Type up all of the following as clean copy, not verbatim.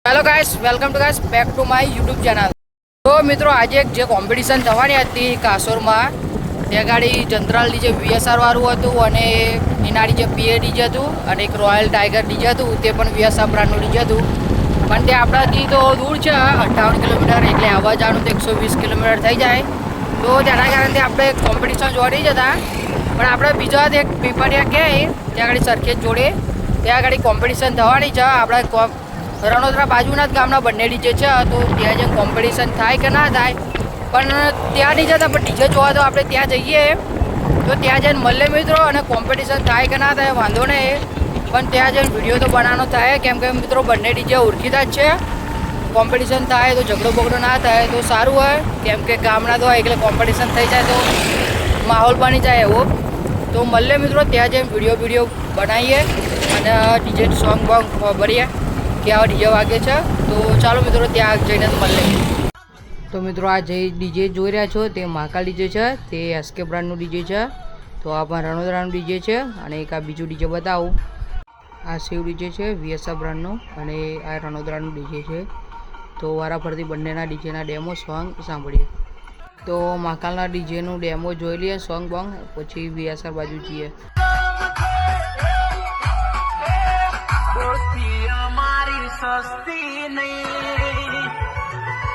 Hello guys, welcome to guys back to my YouTube channel. તો મિત્રો, આજે જે કોમ્પિટિશન થવાની હતી કાસોરમાં, તે ગાડી જંત્રાલની જે VSR વાળું હતું અને એનાડી જે PA ડીજે હતું અને એક રોયલ ટાઈગર ડીજે હતું, તે પણ VSR બ્રાન્ડનું ડીજે હતું. પણ તે આપણાથી તો દૂર છે, 58 કિલોમીટર, એટલે આવવા જવાનું તો 120 કિલોમીટર થઈ જાય. તો તેના કારણે આપણે કોમ્પિટિશન જોવા નહીં જતા, પણ આપણે બીજા એક પીપળિયા કહે ત્યાં આગળ સરખેજ જોડે ત્યાં આગળ કોમ્પિટિશન થવાની છે. આપણે રણોદરા બાજુના જ ગામના બંને ડીજે છે, તો ત્યાં જેમ કોમ્પિટિશન થાય કે ના થાય, પણ ત્યાં નહીં જતા, પણ ડીજે જોવા તો આપણે ત્યાં જઈએ. તો ત્યાં જઈને મળે મિત્રો, અને કોમ્પિટિશન થાય કે ના થાય વાંધો નહીં, પણ ત્યાં જઈને વિડીયો તો બનાવવાનો થાય, કેમ કે મિત્રો બંને ડીજે ઓળખીતા જ છે. કોમ્પિટિશન થાય તો ઝઘડો બગડો ના થાય તો સારું હોય, કેમ કે ગામના તો હોય એટલે કોમ્પિટિશન થઈ જાય તો માહોલ બની જાય એવો. તો મળે મિત્રો, ત્યાં જઈને વિડીયો બનાવીએ અને ડીજે સોંગ બોંગ ભરીએ કે આવા ડીજે વાગે છે. તો ચાલો મિત્રો, ત્યાં જઈને મળે. તો મિત્રો, આ જે ડીજે જોઈ રહ્યા છો તે મહાકાલ ડીજે છે, તે SK બ્રાન્ડનું ડીજે છે. તો આ પણ રણોદરાનું ડીજે છે, અને એક આ બીજું ડીજે બતાવું. આ શિવ ડીજે છે VSR બ્રાન્ડનું, અને આ રણોદરાનું ડીજે છે. તો વારાફરતી બંનેના ડીજેના ડેમો સોંગ સાંભળીએ. તો મહાકાલના ડીજેનું ડેમો જોઈ લઈએ, સોંગ બોંગ, પછી VSR બાજુ જઈએ. સસ્તી નહીં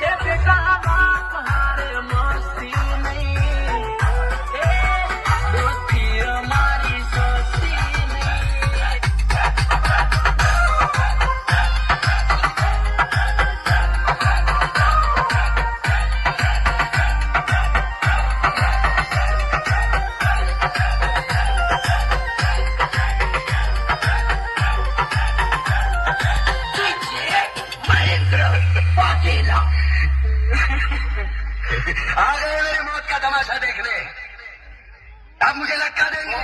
એ બેટા મારે મસ્તી નહીં દોસ્તી અમારી સસ્તી आ गए मेरी मौत का तमाशा देखने, अब मुझे लटका देंगे.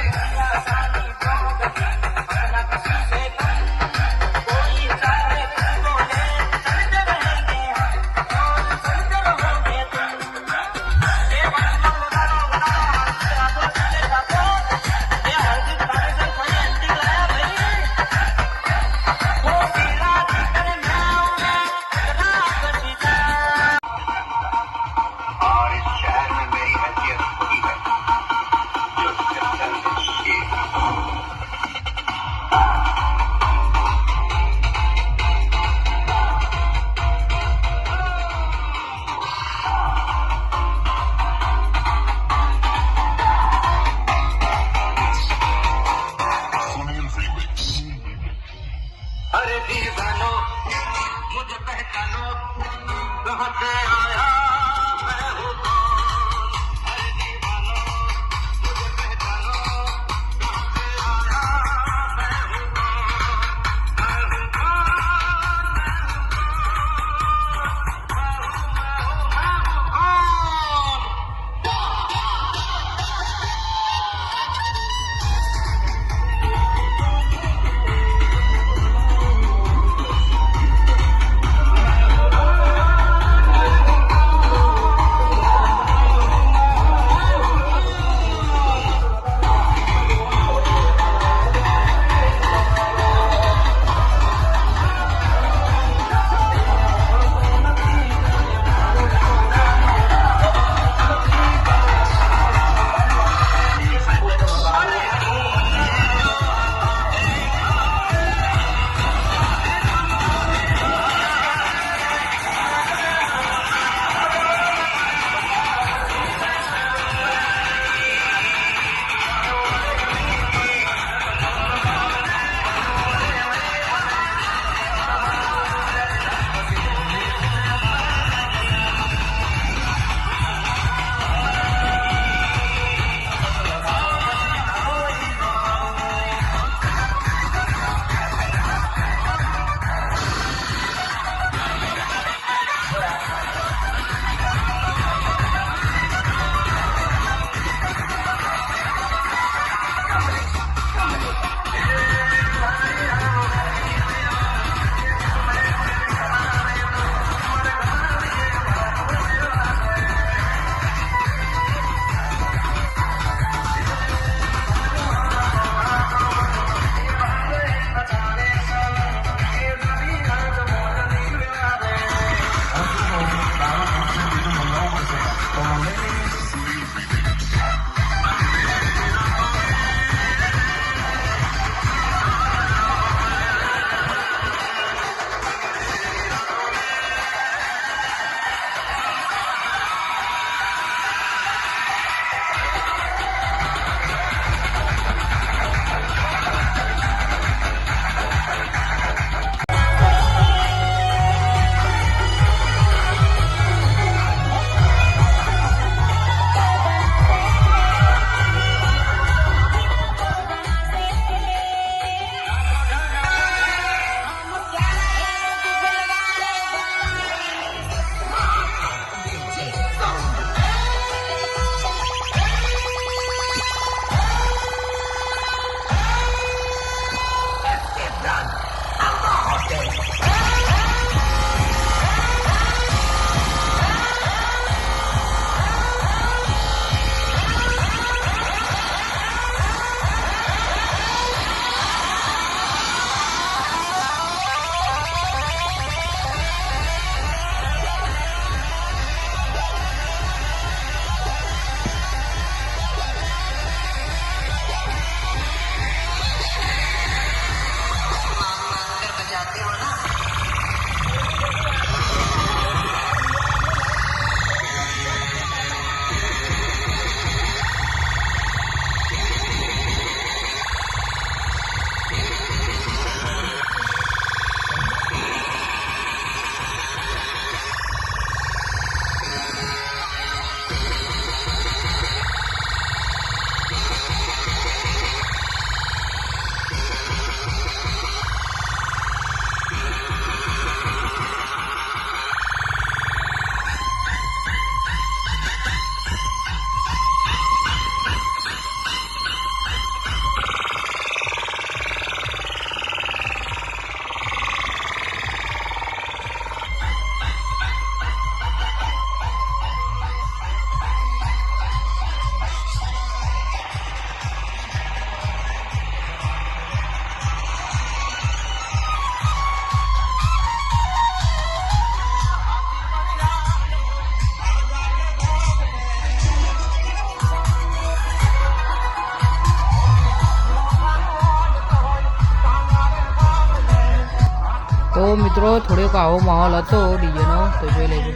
મિત્રો થોડોક આવો માહોલ હતો ડીજેનો, તો જોઈ લેજો.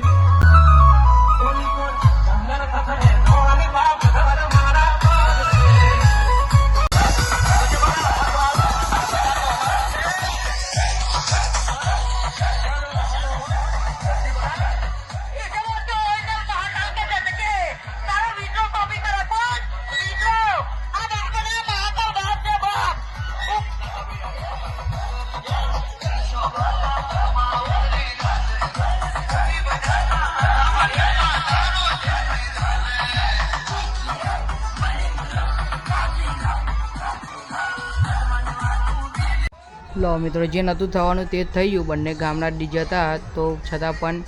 લો મિત્રો, જે નહોતું થવાનું તે જ થઈ ગયું. બંને ગામના ડીજે હતા, તો છતાં પણ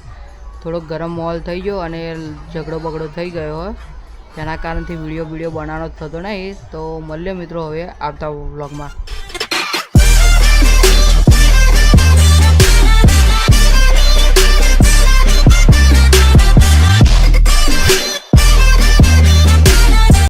થોડોક ગરમ માહોલ થઈ ગયો અને ઝઘડો બગડો થઈ ગયો. તેના કારણથી વિડીયો બનાવવાનો થતો નહીં. તો મળીએ મિત્રો હવે આવતા વ્લોગમાં.